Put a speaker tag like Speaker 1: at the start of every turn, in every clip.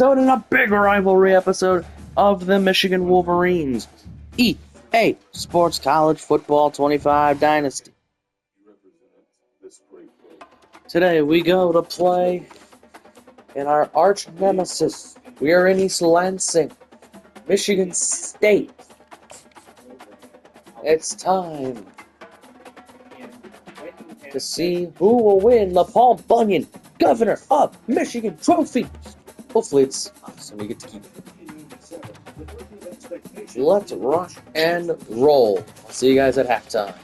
Speaker 1: In a big rivalry episode of the Michigan Wolverines, EA Sports College Football 25 Dynasty. Today we go to play in our arch nemesis. We are in East Lansing, Michigan State. It's time to see who will win the Paul Bunyan Governor of Michigan Trophy. Hopefully it's us and we get to keep it. Let's rock and roll. I'll see you guys at halftime.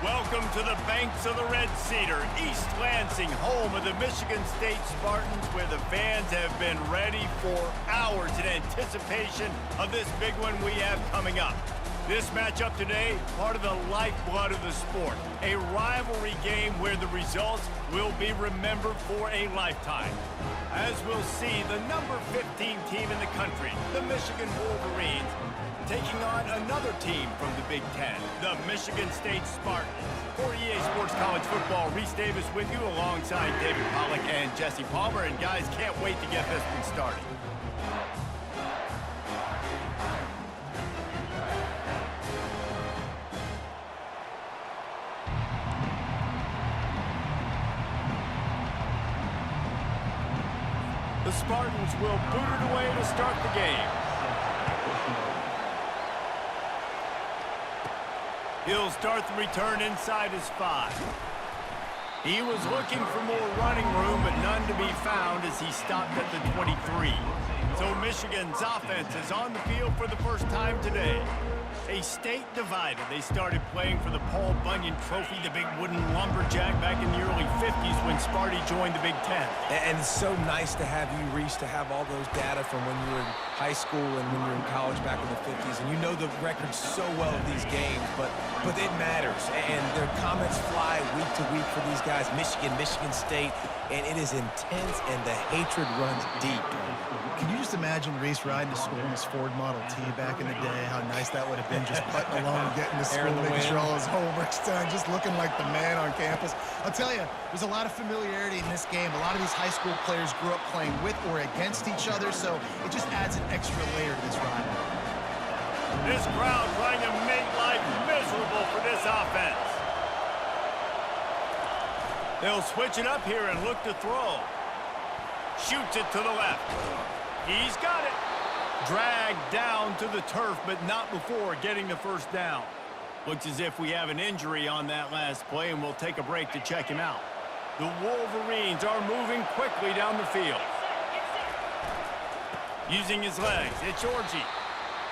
Speaker 2: Welcome to the banks of the Red Cedar, East Lansing, home of the Michigan State Spartans, where the fans have been ready for hours in anticipation of this big one we have coming up. This matchup today, part of the lifeblood of the sport, a rivalry game where the results will be remembered for a lifetime. As we'll see, the number 15 team in the country, the Michigan Wolverines, taking on another team from the Big Ten, the Michigan State Spartans. For EA Sports College Football, Reese Davis with you alongside David Pollack and Jesse Palmer. And guys, can't wait to get this one started. The Spartans will boot it away to start the game. He'll start the return inside his 5. He was looking for more running room, but none to be found as he stopped at the 23. So Michigan's offense is on the field for the first time today. A state divided. They started playing for the Paul Bunyan Trophy, the big wooden lumberjack, back in the early 50s when Sparty joined the Big Ten.
Speaker 3: And it's so nice to have you, Reese, to have all those data from when you were in high school and when you were in college back in the 50s. And you know the records so well of these games, but it matters. And their comments fly week to week for these guys. Michigan, Michigan State, and it is intense, and the hatred runs deep.
Speaker 4: Can you just imagine Reese riding to school in his Ford Model T back in the day? How nice that would have been, just putting along and getting to school, making sure all his homework's done, just looking like the man on campus. I'll tell you, there's a lot of familiarity in this game. A lot of these high school players grew up playing with or against each other, so it just adds an extra layer to this rivalry.
Speaker 2: This crowd trying to make life miserable for this offense. They'll switch it up here and look to throw. Shoots it to the left. He's got it. Dragged down to the turf, but not before getting the first down. Looks as if we have an injury on that last play, and we'll take a break to check him out. The Wolverines are moving quickly down the field. Using his legs, it's Orji.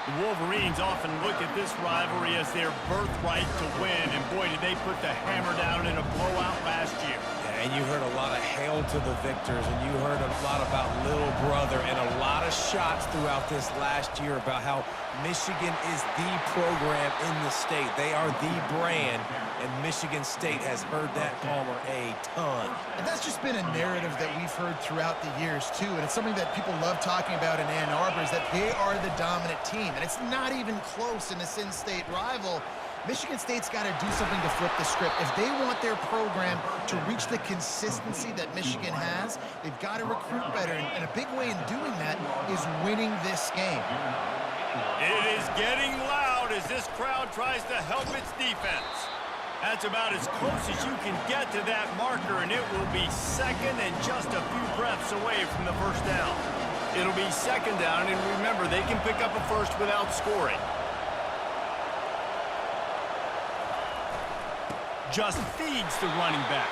Speaker 2: The Wolverines often look at this rivalry as their birthright to win, and boy, did they put the hammer down in a blowout last year.
Speaker 3: And you heard a lot of hail to the victors, and you heard a lot about little brother, and a lot of shots throughout this last year about how Michigan is the program in the state. They are the brand, and Michigan State has heard that, Palmer, a ton.
Speaker 4: And that's just been a narrative that we've heard throughout the years, too. And it's something that people love talking about in Ann Arbor, is that they are the dominant team. And it's not even close in this in-state rival. Michigan State's got to do something to flip the script. If they want their program to reach the consistency that Michigan has, they've got to recruit better. And a big way in doing that is winning this game.
Speaker 2: It is getting loud as this crowd tries to help its defense. That's about as close as you can get to that marker, and it will be second and just a few breaths away from the first down. It'll be second down, and remember, they can pick up a first without scoring. Just feeds the running back.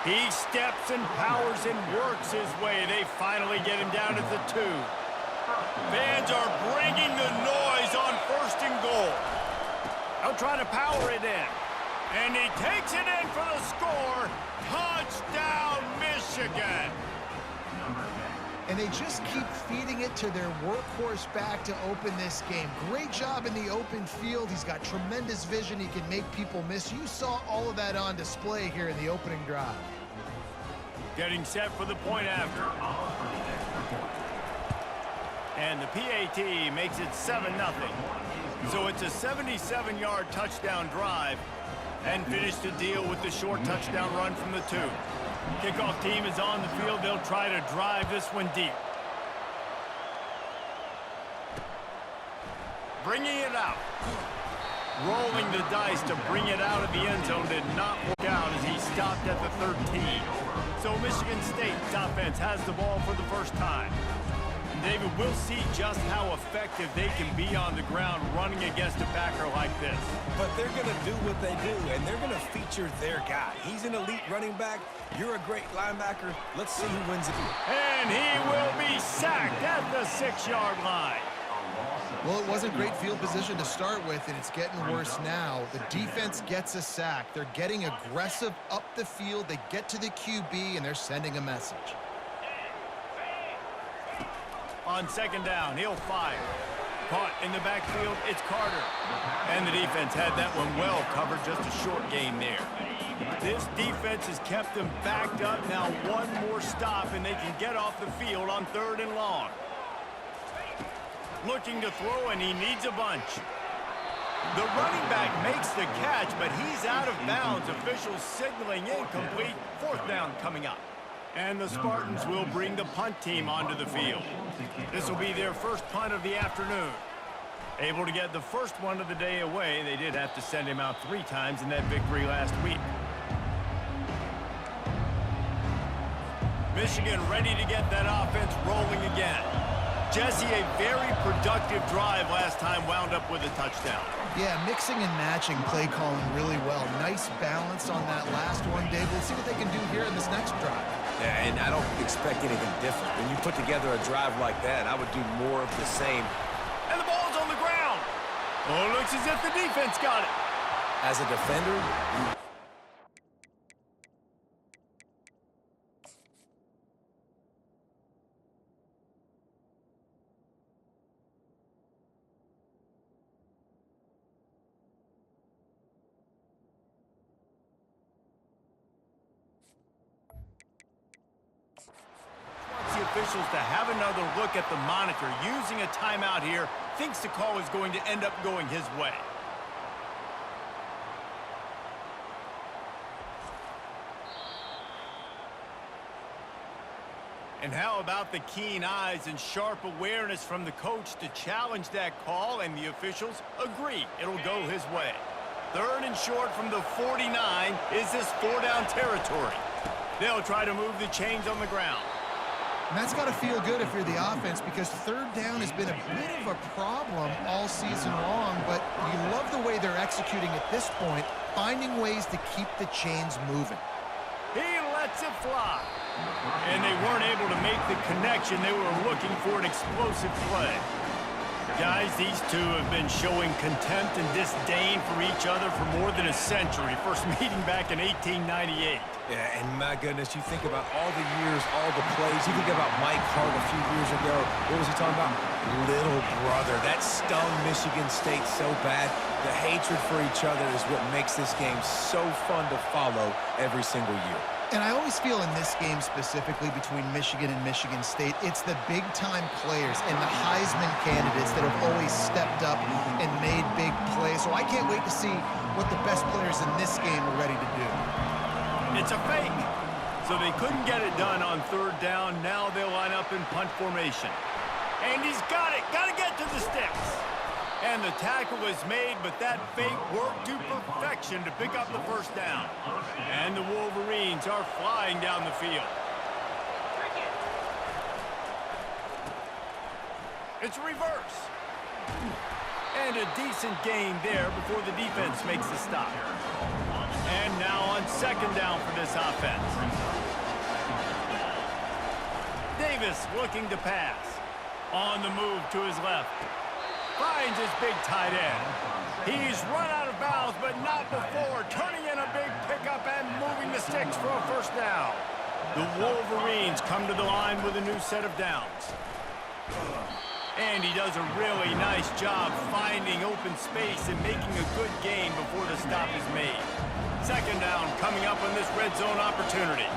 Speaker 2: He steps and powers and works his way. They finally get him down at the 2. Fans are bringing the noise on 1st and goal. They'll try to power it in. And he takes it in for the score. Touchdown, Michigan.
Speaker 4: And they just keep feeding it to their workhorse back to open this game. Great job in the open field. He's got tremendous vision. He can make people miss. You saw all of that on display here in the opening drive.
Speaker 2: Getting set for the point after. And the PAT makes it 7-0. So it's a 77-yard touchdown drive and finish the deal with the short touchdown run from the 2. Kickoff team is on the field. They'll try to drive this one deep. Bringing it out. Rolling the dice to bring it out of the end zone did not work out as he stopped at the 13. So Michigan State's offense has the ball for the first time. And David, we'll see just how effective they can be on the ground running against a backer like this.
Speaker 3: But they're going to do what they do, and they're going to feature their guy. He's an elite running back. You're a great linebacker. Let's see who wins it.
Speaker 2: And he will be sacked at the 6-yard line.
Speaker 4: Well, it wasn't great field position to start with, and it's getting worse now. The defense gets a sack. They're getting aggressive up the field. They get to the QB, and they're sending a message.
Speaker 2: On second down, he'll fire. Caught in the backfield, it's Carter. And the defense had that one well covered, just a short gain there. This defense has kept them backed up. Now one more stop, and they can get off the field on 3rd and long. Looking to throw, and he needs a bunch. The running back makes the catch, but he's out of bounds. Officials signaling incomplete. 4th down coming up. And the Spartans will bring the punt team onto the field. This will be their first punt of the afternoon. Able to get the first one of the day away. They did have to send him out 3 times in that victory last week. Michigan ready to get that offense rolling again. Jesse, a very productive drive last time, wound up with a touchdown.
Speaker 4: Yeah, mixing and matching play calling really well. Nice balance on that last one, Dave. We'll see what they can do here in this next drive.
Speaker 3: Yeah, and I don't expect anything different. When you put together a drive like that, I would do more of the same.
Speaker 2: And the ball's on the ground. Oh, looks as if the defense got it.
Speaker 3: As a defender,
Speaker 2: Officials to have another look at the monitor. Using a timeout here, thinks the call is going to end up going his way. And how about the keen eyes and sharp awareness from the coach to challenge that call, and the officials agree it'll go his way. 3rd and short from the 49. Is this 4-down territory? They'll try to move the chains on the ground.
Speaker 4: And that's got to feel good if you're the offense, because 3rd down has been a bit of a problem all season long, but you love the way they're executing at this point, finding ways to keep the chains moving.
Speaker 2: He lets it fly. And they weren't able to make the connection. They were looking for an explosive play. Guys, these two have been showing contempt and disdain for each other for more than a century. First meeting back in 1898.
Speaker 3: yeah, and my goodness, you think about all the years, all the plays. You think about Mike Hart a few years ago. What was he talking about? Little brother. That stung Michigan State so bad. The hatred for each other is what makes this game so fun to follow every single year.
Speaker 4: And I always feel in this game specifically between Michigan and Michigan State, it's the big-time players and the Heisman candidates that have always stepped up and made big plays. So I can't wait to see what the best players in this game are ready to do.
Speaker 2: It's a fake. So they couldn't get it done on 3rd down. Now they'll line up in punt formation. And he's got it. Got to get to the sticks. And the tackle is made, but that fake worked to perfection to pick up the 1st down. And the Wolverines are flying down the field. It's reverse. And a decent gain there before the defense makes the stop. And now on 2nd down for this offense. Davis looking to pass. On the move to his left. Finds his big tight end. He's run out of bounds, but not before. Turning in a big pickup and moving the sticks for a 1st down. The Wolverines come to the line with a new set of downs. And he does a really nice job finding open space and making a good gain before the stop is made. 2nd down coming up on this red zone opportunity.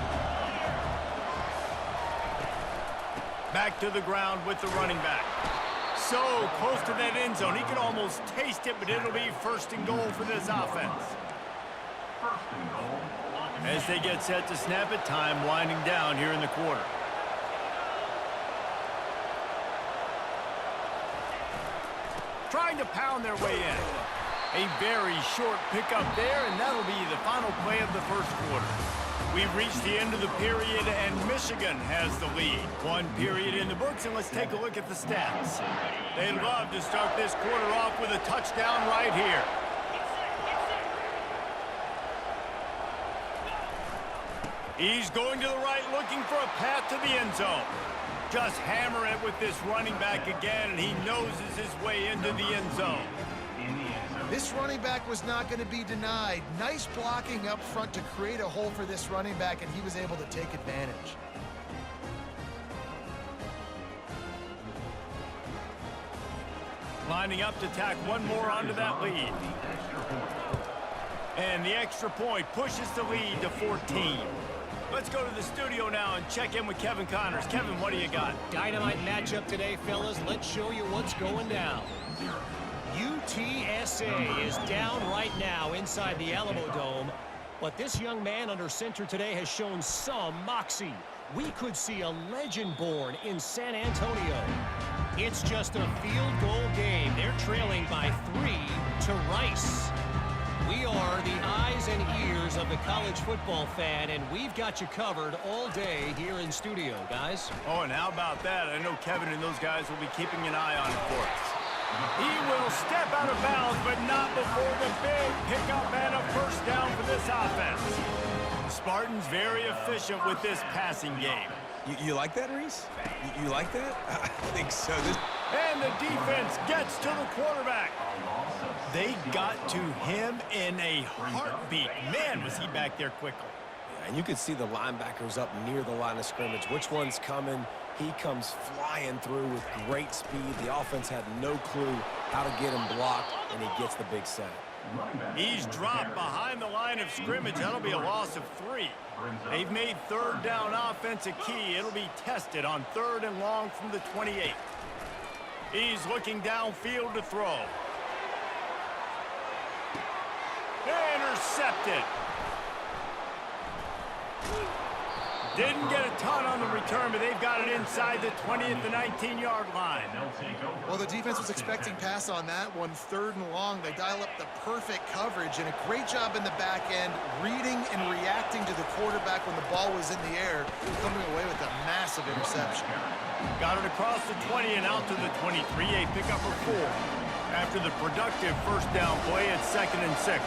Speaker 2: Back to the ground with the running back. so close to that end zone. He can almost taste it, but it'll be first and goal for this offense. As they get set to snap it, time winding down here in the quarter. Trying to pound their way in. A very short pickup there, and that'll be the final play of the first quarter. We've reached the end of the period, and Michigan has the lead. One period in the books, and let's take a look at the stats. They love to start this quarter off with a touchdown right here. He's going to the right, looking for a path to the end zone. Just hammer it with this running back again, and he noses his way into the end zone.
Speaker 4: This running back was not going to be denied. Nice blocking up front to create a hole for this running back, and he was able to take advantage.
Speaker 2: Lining up to tack one more onto that lead. And the extra point pushes the lead to 14. Let's go to the studio now and check in with Kevin Connors. Kevin, what do you got?
Speaker 5: Dynamite matchup today, fellas. Let's show you what's going down. UTSA is down right now inside the Alamo Dome, but this young man under center today has shown some moxie. We could see a legend born in San Antonio. It's just a field goal game. They're trailing by 3 to Rice. We are the eyes and ears of the college football fan, and we've got you covered all day here in studio, guys.
Speaker 2: Oh, and how about that? I know Kevin and those guys will be keeping an eye on it for us. He will step out of bounds, but not before the big pickup and a first down for this offense. The Spartans very efficient with this passing game.
Speaker 3: You like that, Reese? You like that? I think so.
Speaker 2: And the defense gets to the quarterback. They got to him in a heartbeat. Man, was he back there quickly.
Speaker 3: Yeah, and you could see the linebackers up near the line of scrimmage. Which one's coming? He comes flying through with great speed. The offense had no clue how to get him blocked, and he gets the big sack.
Speaker 2: He's dropped behind the line of scrimmage. That'll be a loss of 3. They've made third down offense a key. It'll be tested on 3rd and long from the 28. He's looking downfield to throw. Intercepted. Didn't get a ton on the return, but they've got it inside the 20 at the 19-yard line.
Speaker 4: Well, the defense was expecting pass on that one, 3rd and long. They dial up the perfect coverage, and a great job in the back end, reading and reacting to the quarterback when the ball was in the air, coming away with a massive interception.
Speaker 2: Got it across the 20 and out to the 23, a pickup of 4. After the productive first down play at 2nd and 6.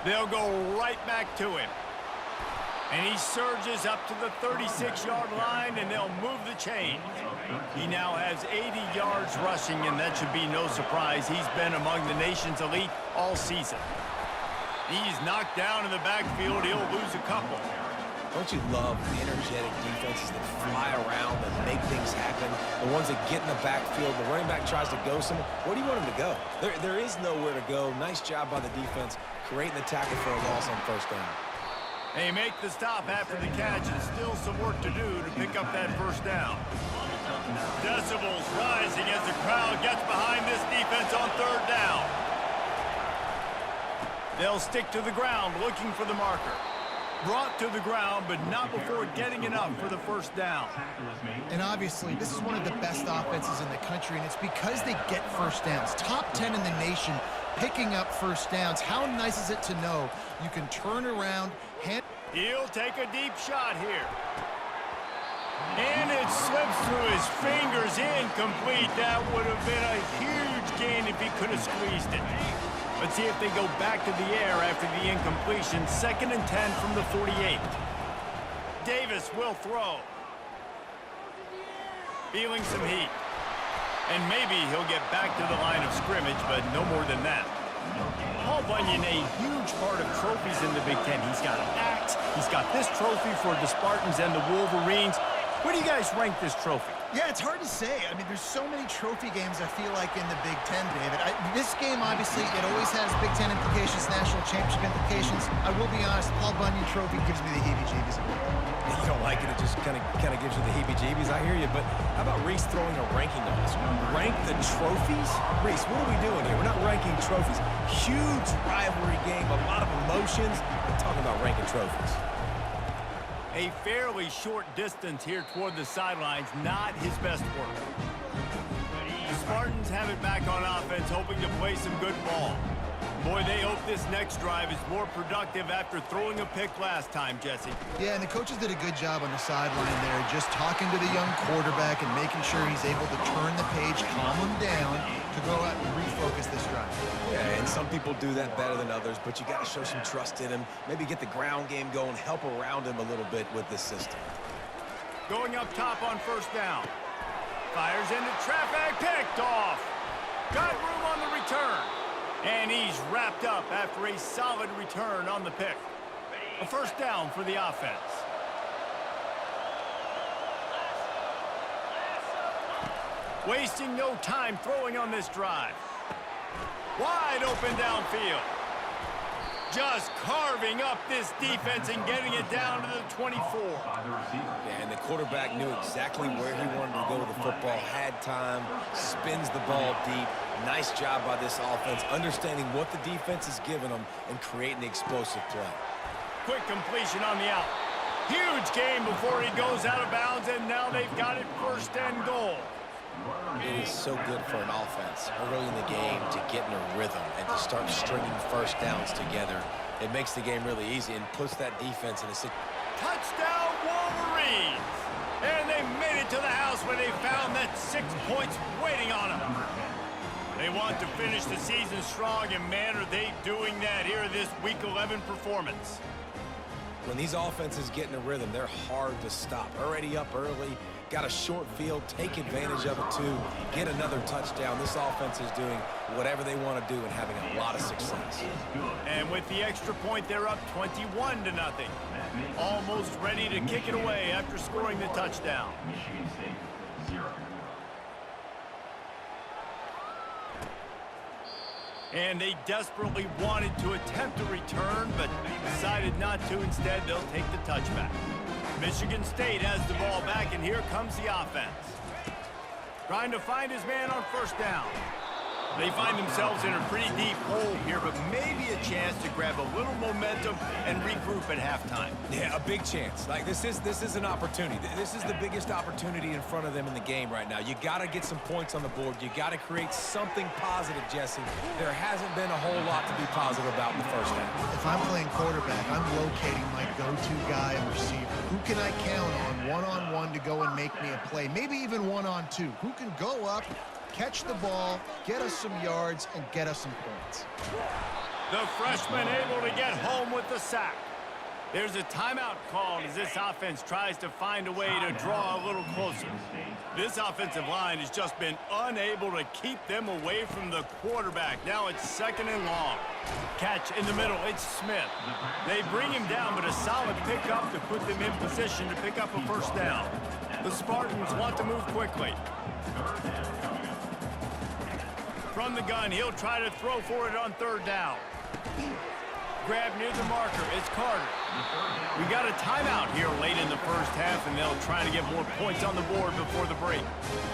Speaker 2: They'll go right back to him. And he surges up to the 36-yard line, and they'll move the chain. He now has 80 yards rushing, and that should be no surprise. He's been among the nation's elite all season. He's knocked down in the backfield. He'll lose a couple.
Speaker 3: Don't you love the energetic defenses that fly around and make things happen? The ones that get in the backfield, the running back tries to go somewhere. Where do you want him to go? There is nowhere to go. Nice job by the defense, creating the tackle for a loss on first down.
Speaker 2: They make the stop after the catch, and still some work to do to pick up that first down. Decibels rising as the crowd gets behind this defense on 3rd down. They'll stick to the ground looking for the marker. Brought to the ground, but not before getting enough for the first down.
Speaker 4: And obviously, this is one of the best offenses in the country, and it's because they get first downs. Top 10 in the nation picking up first downs. How nice is it to know you can turn around,
Speaker 2: He'll take a deep shot here. And it slips through his fingers, incomplete. That would have been a huge gain if he could have squeezed it. Let's see if they go back to the air after the incompletion. 2nd and 10 from the 48. Davis will throw. Feeling some heat. And maybe he'll get back to the line of scrimmage, but no more than that. Paul Bunyan, a huge part of trophies in the Big Ten. He's got an axe. He's got this trophy for the Spartans and the Wolverines. Where do you guys rank this trophy?
Speaker 4: Yeah, it's hard to say. I mean, there's so many trophy games, I feel like, in the Big Ten, David. This game, obviously, it always has Big Ten implications, national championship implications. I will be honest, the Paul Bunyan Trophy gives me the heebie-jeebies a bit.
Speaker 3: You don't like it, it just kind of gives you the heebie-jeebies. I hear you, but how about Reese throwing a ranking on us? Rank the trophies? Reese, what are we doing here? We're not ranking trophies. Huge rivalry game, a lot of emotions. We're talking about ranking trophies.
Speaker 2: A fairly short distance here toward the sidelines, not his best work. The Spartans have it back on offense, hoping to play some good ball. Boy, they hope this next drive is more productive after throwing a pick last time, Jesse.
Speaker 4: Yeah, and the coaches did a good job on the sideline there, just talking to the young quarterback and making sure he's able to turn the page, calm him down, to go out and refocus this drive.
Speaker 3: Yeah, and some people do that better than others, but you got to show some trust in him. Maybe get the ground game going, help around him a little bit with this system.
Speaker 2: Going up top on first down. Fires into traffic, picked off. Got room on the return. And he's wrapped up after a solid return on the pick. A first down for the offense. Wasting no time throwing on this drive. Wide open downfield. Just carving up this defense and getting it down to the 24.
Speaker 3: Yeah, and the quarterback knew exactly where he wanted to go with the football, had time, spins the ball deep. Nice job by this offense, understanding what the defense is giving them and creating the explosive play.
Speaker 2: Quick completion on the out. Huge game before he goes out of bounds, and now they've got it first and goal.
Speaker 3: It is so good for an offense early in the game to get in a rhythm and to start stringing first downs together. It makes the game really easy and puts that defense in a situation.
Speaker 2: Touchdown, Wolverines! And they made it to the house where they found that 6 points waiting on them. They want to finish the season strong, and man, are they doing that here in this Week 11 performance.
Speaker 3: When these offenses get in a rhythm, they're hard to stop. Already up early, got a short field, take advantage of it too, get another touchdown. This offense is doing whatever they want to do and having a lot of success.
Speaker 2: And with the extra point, they're up 21-0. Almost ready to kick it away after scoring the touchdown. And they desperately wanted to attempt a return, but decided not to. Instead, they'll take the touchback. Michigan State has the ball back, and here comes the offense. Trying to find his man on first down. They find themselves in a pretty deep hole here, but maybe a chance to grab a little momentum and regroup at halftime.
Speaker 3: Yeah, a big chance. Like this is an opportunity. This is the biggest opportunity in front of them in the game right now. You got to get some points on the board. You got to create something positive, Jesse. There hasn't been a whole lot to be positive about in the first half.
Speaker 4: If I'm playing quarterback, I'm locating my go-to guy and receiver. Who can I count on one-on-one to go and make me a play? Maybe even one-on-two. Who can go up, catch the ball, get us some yards, and get us some points.
Speaker 2: The freshman able to get home with the sack. There's a timeout called as this offense tries to find a way to draw a little closer. This offensive line has just been unable to keep them away from the quarterback. Now it's second and long. Catch in the middle, it's Smith. They bring him down, but a solid pickup to put them in position to pick up a first down. The Spartans want to move quickly. From the gun, he'll try to throw for it on third down. Grab near the marker, it's Carter. We got a timeout here late in the first half, and they'll try to get more points on the board before the break.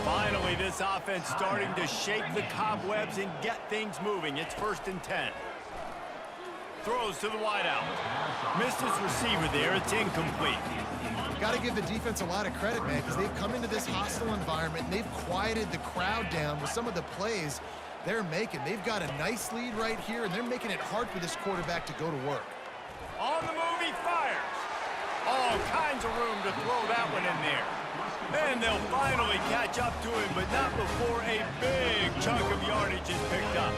Speaker 2: Finally, this offense starting to shake the cobwebs and get things moving. It's 1st and 10. Throws to the wideout. Missed his receiver there, it's incomplete.
Speaker 4: Got to give the defense a lot of credit, man, because they've come into this hostile environment, and they've quieted the crowd down with some of the plays they're making. They've got a nice lead right here, and they're making it hard for this quarterback to go to work.
Speaker 2: On the move, he fires. All kinds of room to throw that one in there. And they'll finally catch up to him, but not before a big chunk of yardage is picked up.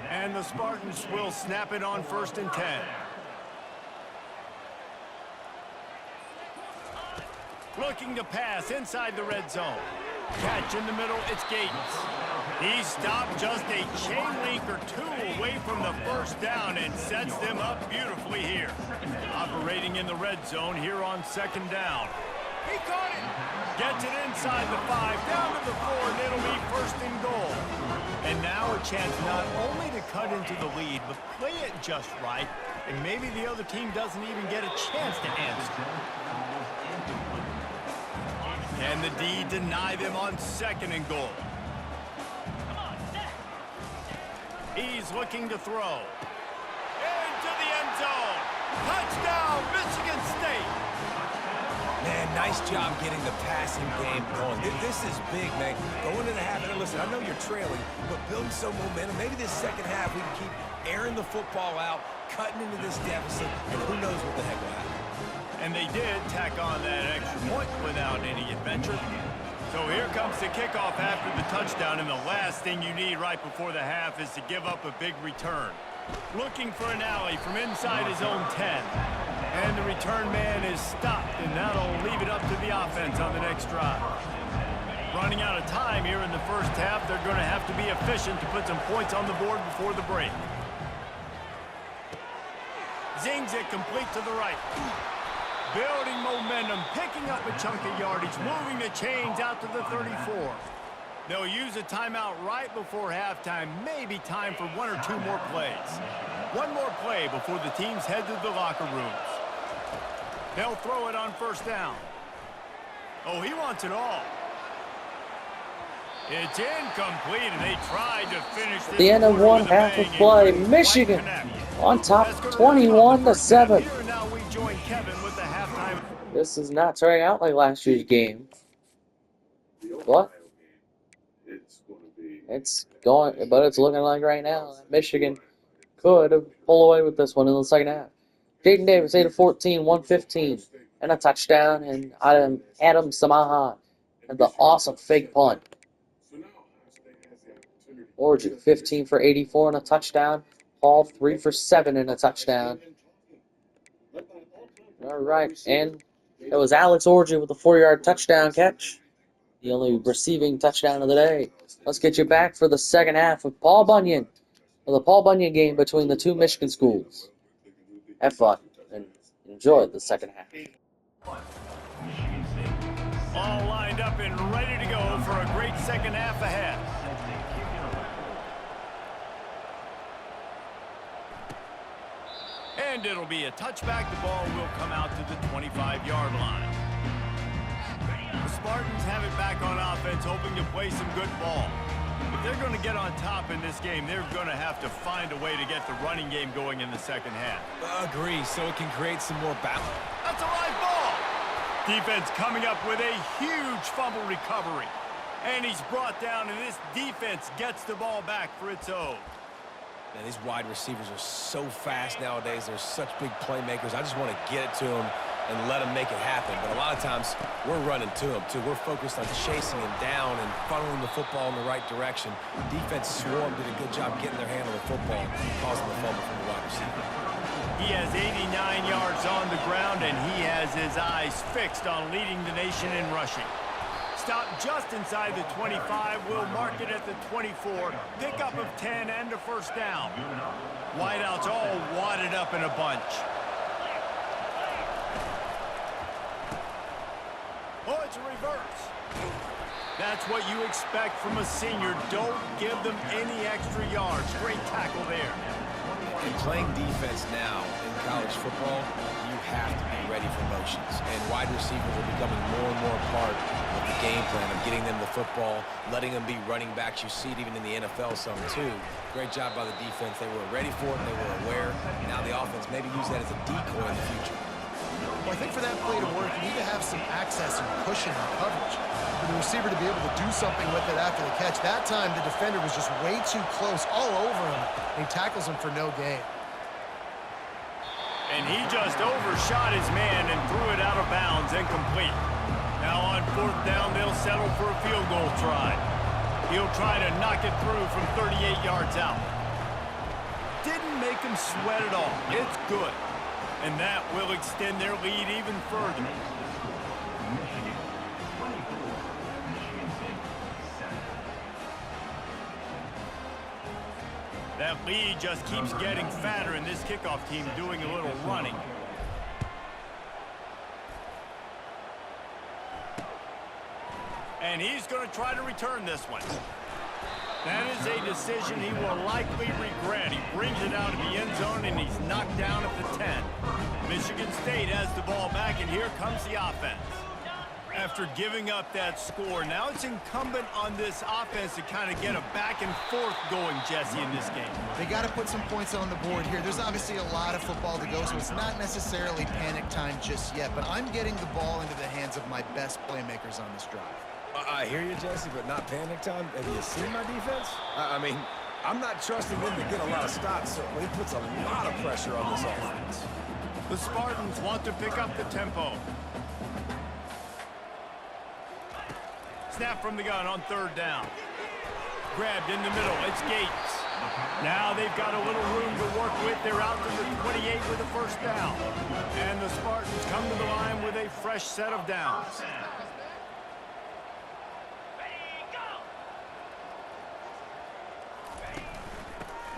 Speaker 2: And the Spartans will snap it on 1st and 10. Looking to pass inside the red zone. Catch in the middle, it's Gates. He stopped just a chain link or two away from the first down and sets them up beautifully here. Operating in the red zone here on 2nd down. He caught it. Gets it inside the 5, down to the 4, and it'll be 1st and goal. And now a chance not only to cut into the lead, but play it just right, and maybe the other team doesn't even get a chance to answer. Can the D deny them on 2nd and goal? He's looking to throw. Into the end zone. Touchdown, Michigan State.
Speaker 3: Man, nice job getting the passing game going. This is big, man. Going into the half, and listen, I know you're trailing, but building some momentum. Maybe this second half we can keep airing the football out, cutting into this deficit, and who knows what the heck will happen.
Speaker 2: And they did tack on that extra point without any adventure. So here comes the kickoff after the touchdown, and the last thing you need right before the half is to give up a big return. Looking for an alley from inside his own 10. And the return man is stopped, and that'll leave it up to the offense on the next drive. Running out of time here in the first half, they're going to have to be efficient to put some points on the board before the break. Zings it complete to the right. Building momentum, picking up a chunk of yardage, moving the chains out to the 34. They'll use a timeout right before halftime, maybe time for 1 or 2 more plays. One more play before the teams head to the locker rooms. They'll throw it on 1st down. Oh, he wants it all. It's incomplete, and they tried to finish this.
Speaker 1: The end of one half of play. Michigan on top 21-7.
Speaker 2: Here now we join Kevin with the halftime.
Speaker 1: This is not turning out like last year's game. What? It's going, but it's looking like right now that Michigan could have pulled away with this one in the second half. Jaden Davis, 8 of 14, 115, and a touchdown. And Adam Samaha had the awesome fake punt. Orji, 15 for 84 and a touchdown. Paul, 3 for 7 and a touchdown. All right, and it was Alex Orji with a 4-yard touchdown catch. The only receiving touchdown of the day. Let's get you back for the second half with Paul Bunyan. For the Paul Bunyan game between the 2 Michigan schools. Have fun and enjoy the second half.
Speaker 2: All lined up and ready to go for a great second half ahead. And it'll be a touchback. The ball will come out to the 25-yard line. The Spartans have it back on offense, hoping to play some good ball. If they're going to get on top in this game, they're going to have to find a way to get the running game going in the second half.
Speaker 3: Agree, so it can create some more balance.
Speaker 2: That's a live ball. Defense coming up with a huge fumble recovery. And he's brought down, and this defense gets the ball back for its own.
Speaker 3: Man, these wide receivers are so fast nowadays. They're such big playmakers. I just want to get it to them and let them make it happen. But a lot of times, we're running to them, too. We're focused on chasing him down and funneling the football in the right direction. Defense swarmed, did a good job getting their hand on the football, causing the fumble from the wide receiver.
Speaker 2: He has 89 yards on the ground, and he has his eyes fixed on leading the nation in rushing. Stop just inside the 25. We'll mark it at the 24. Pickup of 10 and a 1st down. Wideouts all wadded up in a bunch. Oh, it's a reverse. That's what you expect from a senior. Don't give them any extra yards. Great tackle there.
Speaker 3: In playing defense now in college football, you have to be ready for motions. And wide receivers are becoming more and more part of the game plan of getting them the football, letting them be running backs. You see it even in the NFL some too. Great job by the defense. They were ready for it. They were aware. Now the offense maybe use that as a decoy in the future.
Speaker 4: Well, I think for that play to work, you need to have some access and cushion and coverage. For the receiver to be able to do something with it after the catch. That time, the defender was just way too close, all over him, and he tackles him for no gain.
Speaker 2: And he just overshot his man and threw it out of bounds, incomplete. Now on 4th down, they'll settle for a field goal try. He'll try to knock it through from 38 yards out. Didn't make him sweat at all. It's good. And that will extend their lead even further. That lead just keeps getting fatter, and this kickoff team doing a little running. And he's going to try to return this one. That is a decision he will likely regret. He brings it out of the end zone, and he's knocked down at the 10. Michigan State has the ball back, and here comes the offense. After giving up that score, now it's incumbent on this offense to kind of get a back and forth going, Jesse, in this game.
Speaker 4: They got to put some points on the board here. There's obviously a lot of football to go, so it's not necessarily panic time just yet, but I'm getting the ball into the hands of my best playmakers on this drive.
Speaker 3: I hear you, Jesse, but not panic time. Have you seen my defense? I mean, I'm not trusting them to get a lot of stops, so it puts a lot of pressure on this offense.
Speaker 2: The Spartans want to pick up the tempo. Snap from the gun on 3rd down. Grabbed in the middle. It's Gates. Now they've got a little room to work with. They're out to the 28 with a 1st down. And the Spartans come to the line with a fresh set of downs.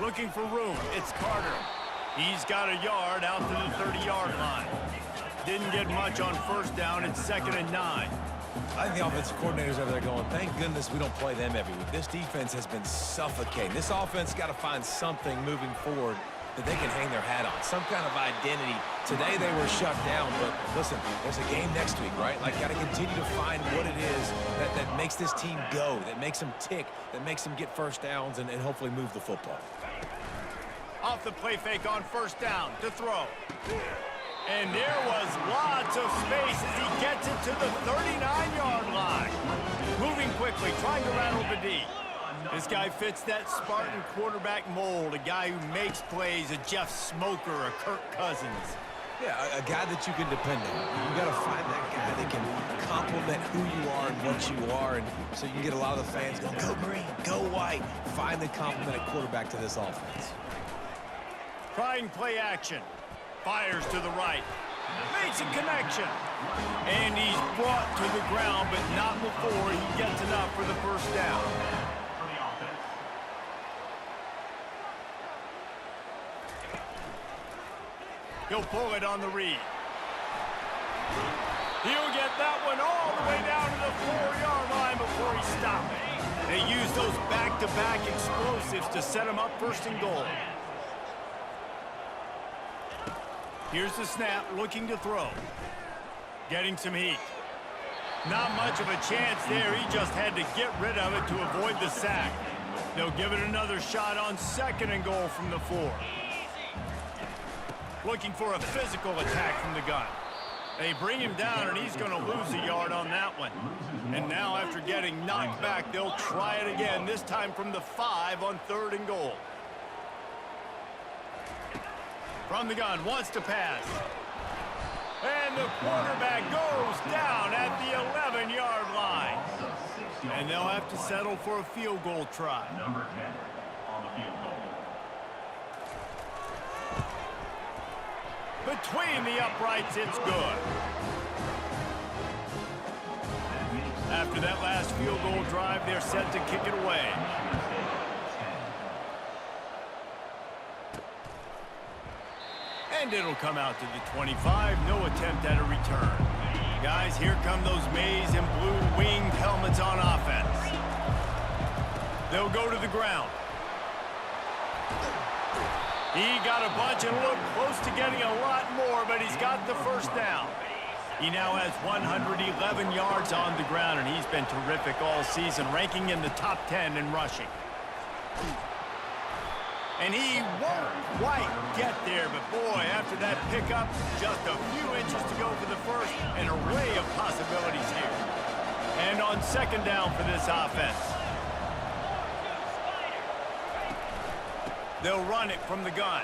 Speaker 2: Looking for room. It's Carter. He's got a yard out to the 30-yard line. Didn't get much on 1st down. It's 2nd and 9.
Speaker 3: I think the offensive coordinators over there going, thank goodness we don't play them every week. This defense has been suffocating. This offense got to find something moving forward that they can hang their hat on, some kind of identity. Today they were shut down, but listen, there's a game next week, right? Like, got to continue to find what it is that makes this team go, that makes them tick, that makes them get 1st downs and hopefully move the football.
Speaker 2: Off the play fake on 1st down to throw. And there was lots of space as he gets it to the 39-yard line. Moving quickly, trying to rattle the D. This guy fits that Spartan quarterback mold, a guy who makes plays, a Jeff Smoker, a Kirk Cousins.
Speaker 3: Yeah, a guy that you can depend on. You got to find that guy that can complement who you are and what you are, and so you can get a lot of the fans going, go green, go white. Find the complement at quarterback to this offense.
Speaker 2: Trying play action. Fires to the right. Makes a connection. And he's brought to the ground, but not before he gets enough for the 1st down. He'll pull it on the read. He'll get that one all the way down to the 4-yard line before he stops. They use those back-to-back explosives to set him up 1st and goal. Here's the snap, looking to throw. Getting some heat. Not much of a chance there. He just had to get rid of it to avoid the sack. They'll give it another shot on 2nd and goal from the 4. Looking for a physical attack from the gun. They bring him down, and he's going to lose a yard on that one. And now, after getting knocked back, they'll try it again, this time from the 5 on 3rd and goal. From the gun, wants to pass. And the quarterback goes down at the 11-yard line. And they'll have to settle for a field goal try.
Speaker 6: Number 10 on the field goal.
Speaker 2: Between the uprights, it's good. After that last field goal drive, they're set to kick it away. And it'll come out to the 25. No attempt at a return. Guys, here come those maize and blue winged helmets on offense. They'll go to the ground. He got a bunch and looked close to getting a lot more, but he's got the 1st down. He now has 111 yards on the ground, and he's been terrific all season, ranking in the top 10 in rushing. And he won't quite get there, but boy, after that pickup, just a few inches to go for the 1st, an array of possibilities here. And on 2nd down for this offense. They'll run it from the gun.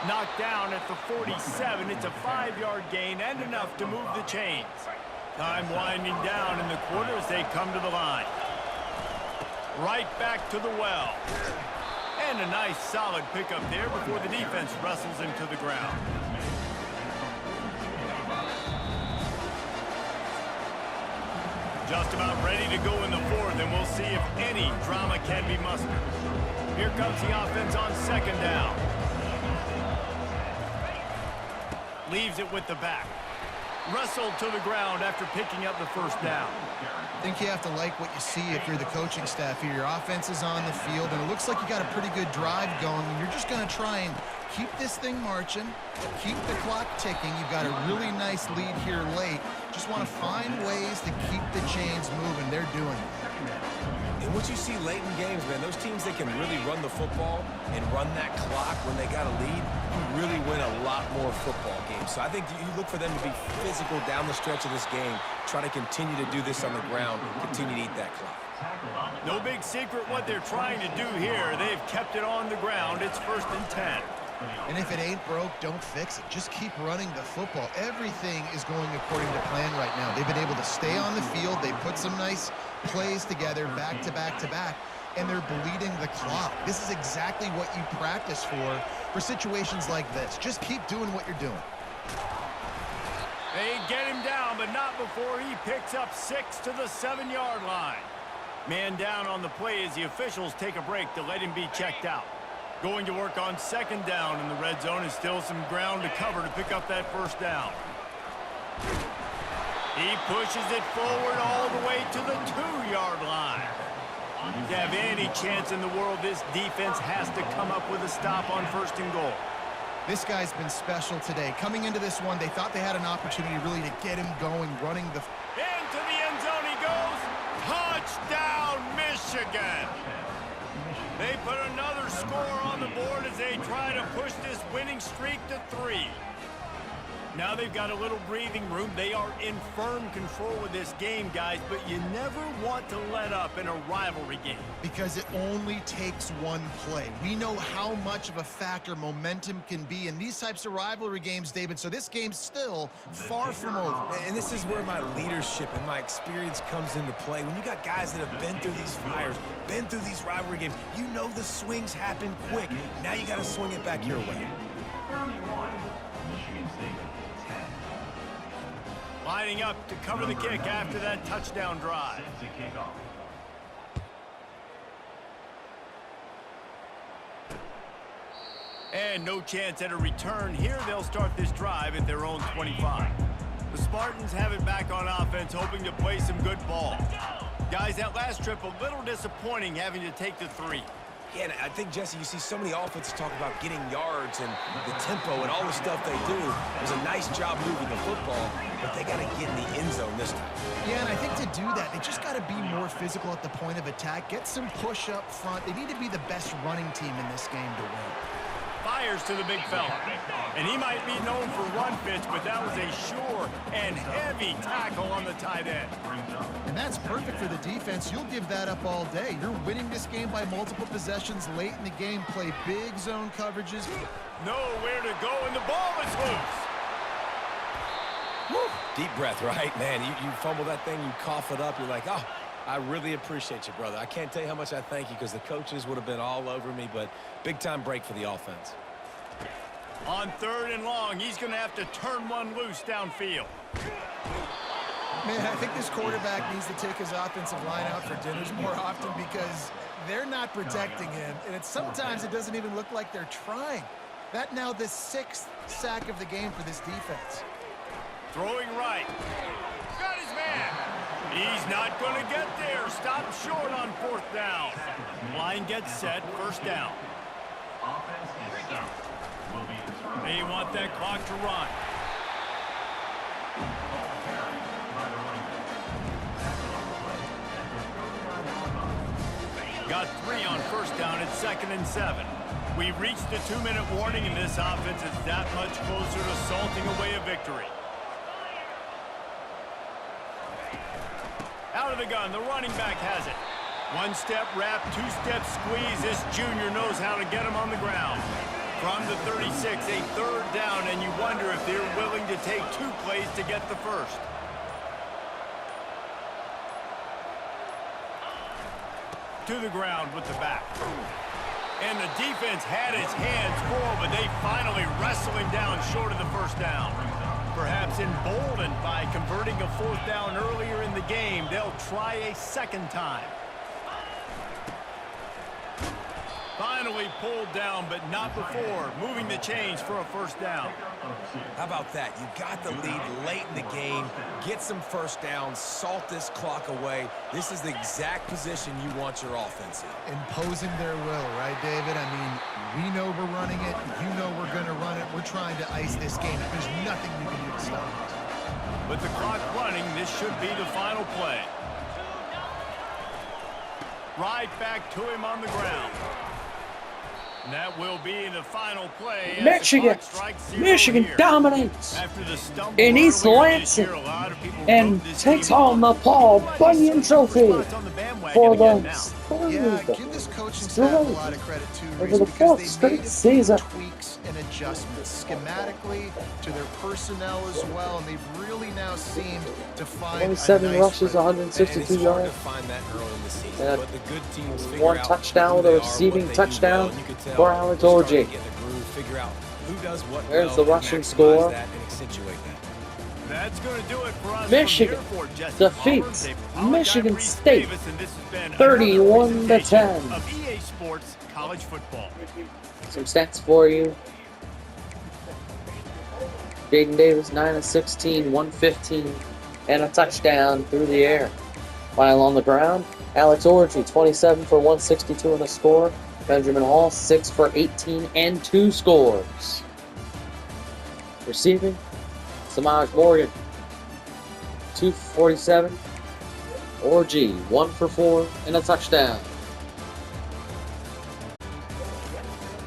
Speaker 2: Knocked down at the 47. It's a 5-yard gain and enough to move the chains. Time winding down in the quarter as they come to the line. Right back to the well. And a nice solid pickup there before the defense wrestles him to the ground. Just about ready to go in the 4th, and we'll see if any drama can be mustered. Here comes the offense on 2nd down. Leaves it with the back. Wrestled to the ground after picking up the 1st down.
Speaker 4: I think you have to like what you see if you're the coaching staff here. Your offense is on the field, and it looks like you got a pretty good drive going, and you're just going to try and keep this thing marching, keep the clock ticking. You've got a really nice lead here late. Just want to find ways to keep the chains moving. They're doing it.
Speaker 3: And what you see late in games, man, those teams that can really run the football and run that clock when they got a lead, you really win a lot more football games. So I think you look for them to be physical down the stretch of this game, try to continue to do this on the ground, continue to eat that clock.
Speaker 2: No big secret what they're trying to do here. They've kept it on the ground. It's 1st and 10.
Speaker 4: And if it ain't broke, don't fix it. Just keep running the football. Everything is going according to plan right now. They've been able to stay on the field. They put some nice plays together back to back to back, and they're bleeding the clock. This is exactly what you practice for situations like this. Just keep doing what you're doing.
Speaker 2: They get him down, but not before he picks up 6 to the 7-yard line. Man down on the play as the officials take a break to let him be checked out. Going to work on 2nd down in the red zone, is still some ground to cover to pick up that 1st down. He pushes it forward all the way to the 2-yard line. To have any chance in the world, this defense has to come up with a stop on 1st and goal.
Speaker 4: This guy's been special today. Coming into this one, they thought they had an opportunity really to get him going, running the...
Speaker 2: Into the end zone he goes. Touchdown, Michigan. They put another score on the board as they try to push this winning streak to 3. Now they've got a little breathing room. They are in firm control of this game, guys, but you never want to let up in a rivalry game.
Speaker 4: Because it only takes one play. We know how much of a factor momentum can be in these types of rivalry games, David, so this game's still far from over.
Speaker 3: And this is where my leadership and my experience comes into play. When you got guys that have been through these fires, been through these rivalry games, you know the swings happen quick. Now you got to swing it back your way.
Speaker 6: 31, Michigan State, 10.
Speaker 2: Lining up to cover the kick after that touchdown drive.
Speaker 6: Set to kick off.
Speaker 2: And no chance at a return here. They'll start this drive at their own 25. The Spartans have it back on offense, hoping to play some good ball. Guys, that last trip a little disappointing, having to take the 3.
Speaker 3: Yeah, and I think, Jesse, you see so many offenses talk about getting yards and the tempo and all the stuff they do. It was a nice job moving the football, but they got to get in the end zone this time.
Speaker 4: Yeah, and I think to do that, they just got to be more physical at the point of attack, get some push up front. They need to be the best running team in this game to win.
Speaker 2: Fires to the big fella. And he might be known for run fits, but that was a sure and heavy tackle on the tight end.
Speaker 4: And that's perfect for the defense. You'll give that up all day. You're winning this game by multiple possessions late in the game. Play big zone coverages.
Speaker 2: Nowhere to go, and the ball is loose.
Speaker 3: Woo. Deep breath, right? Man, you fumble that thing, you cough it up, you're like, oh, I really appreciate you, brother. I can't tell you how much I thank you because the coaches would have been all over me, but big-time break for the offense.
Speaker 2: On 3rd and long, he's going to have to turn one loose downfield.
Speaker 4: Man, I think this quarterback needs to take his offensive line out for dinners more often because they're not protecting him, and sometimes it doesn't even look like they're trying. That now the 6th sack of the game for this defense.
Speaker 2: Throwing right. Got his man. He's not going to get there. Stop short on 4th down. Line gets set. 1st down.
Speaker 6: Offense is set. Will be determined.
Speaker 2: They want that clock to run. Got 3 on 1st down at 2nd and 7. We've reached the 2-minute warning, and this offense is that much closer to salting away a victory. Out of the gun, the running back has it. 1-step wrap, 2-step squeeze. This junior knows how to get him on the ground. From the 36, a 3rd down, and you wonder if they're willing to take 2 plays to get the 1st. To the ground with the back. And the defense had its hands full, but they finally wrestle him down short of the 1st down. Perhaps emboldened by converting a 4th down earlier in the game, they'll try a 2nd time. Final finally pulled down, but not before moving the chains for a first down.
Speaker 3: How about that? You got the lead late in the game. Get some first downs. Salt this clock away. This is the exact position you want your offense in.
Speaker 4: Imposing their will, right, David? I mean, we know we're running it. You know we're going to run it. We're trying to ice this game. There's nothing you can do to stop it.
Speaker 2: With the clock running, this should be the final play. Right back to him on the ground. And that will be the final play.
Speaker 1: Michigan dominates in East Lansing and takes home the Paul Bunyan Trophy for the
Speaker 4: give this coaching staff a lot of credit too,
Speaker 1: over the fourth straight season.
Speaker 4: Tweaks and adjustments schematically to their personnel as well, and they've really now seemed to find
Speaker 1: 27 rushes, 162 yards. And one touchdown with a receiving touchdown for Alex Orji. There's the rushing score.
Speaker 2: That's going to do it for us.
Speaker 1: Michigan defeats Michigan State 31-10.
Speaker 2: Of EA Sports College Football.
Speaker 1: Some stats for you. Jaden Davis 9 of 16, 115, and a touchdown through the air. While on the ground, Alex Orji 27 for 162 and a score. Benjamin Hall 6 for 18 and 2 scores. Receiving, Samaj Morgan 247. Orji 1 for 4 and a touchdown.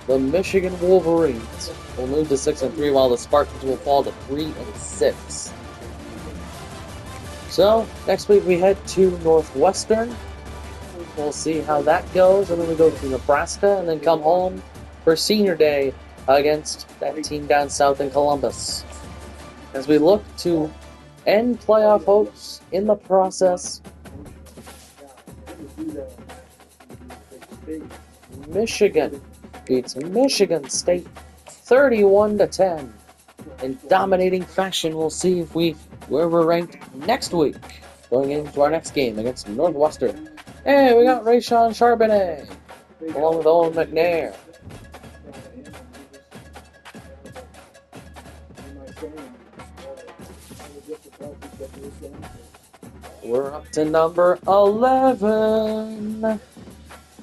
Speaker 1: The Michigan Wolverines will move to 6-3, while the Spartans will fall to 3-6. So next week we head to Northwestern. We'll see how that goes, and then we go to Nebraska, and then come home for Senior Day against that team down south in Columbus. As we look to end playoff hopes in the process, Michigan beats Michigan State 31-10 in dominating fashion. We'll see if where we're ranked next week, going into our next game against Northwestern. Hey, we got Rayshawn Charbonnet along with Owen McNair. We're up to number 11.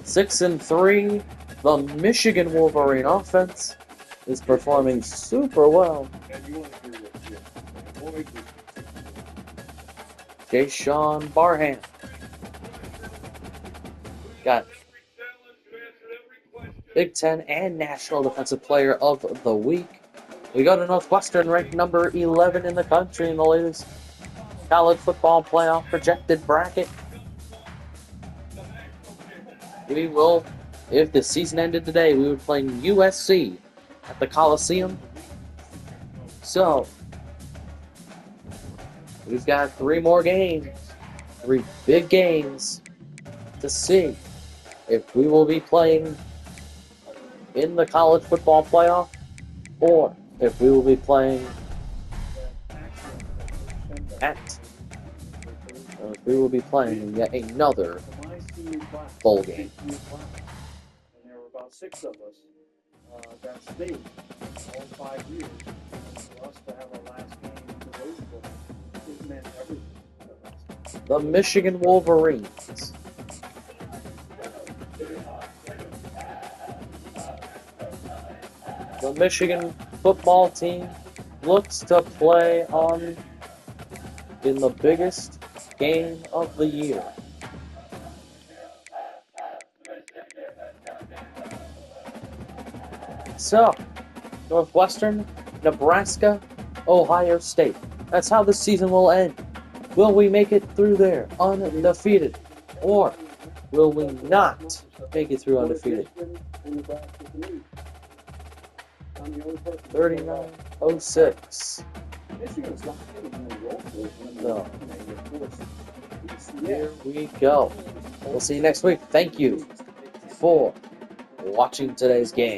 Speaker 1: 6-3. The Michigan Wolverine offense is performing super well. Jayshawn Barham got Big Ten and National Defensive Player of the Week. We go to Northwestern, ranked number 11 in the country in the latest college football playoff projected bracket. We will, if the season ended today, we would be playing USC at the Coliseum. So, we've got 3 more games, 3 big games to see if we will be playing in the college football playoff or if we will be playing we will be playing yet another bowl game.
Speaker 7: And there were about 6 of us that stayed all 5 years. And for us to have our last game in the Rose Bowl, it meant everything to us.
Speaker 1: The Michigan Wolverines the Michigan football team looks to play on in the biggest game of the year. So, Northwestern, Nebraska, Ohio State. That's how the season will end. Will we make it through there undefeated? Or will we not make it through undefeated? 39-06. So, here we go. We'll see you next week. Thank you for watching today's game.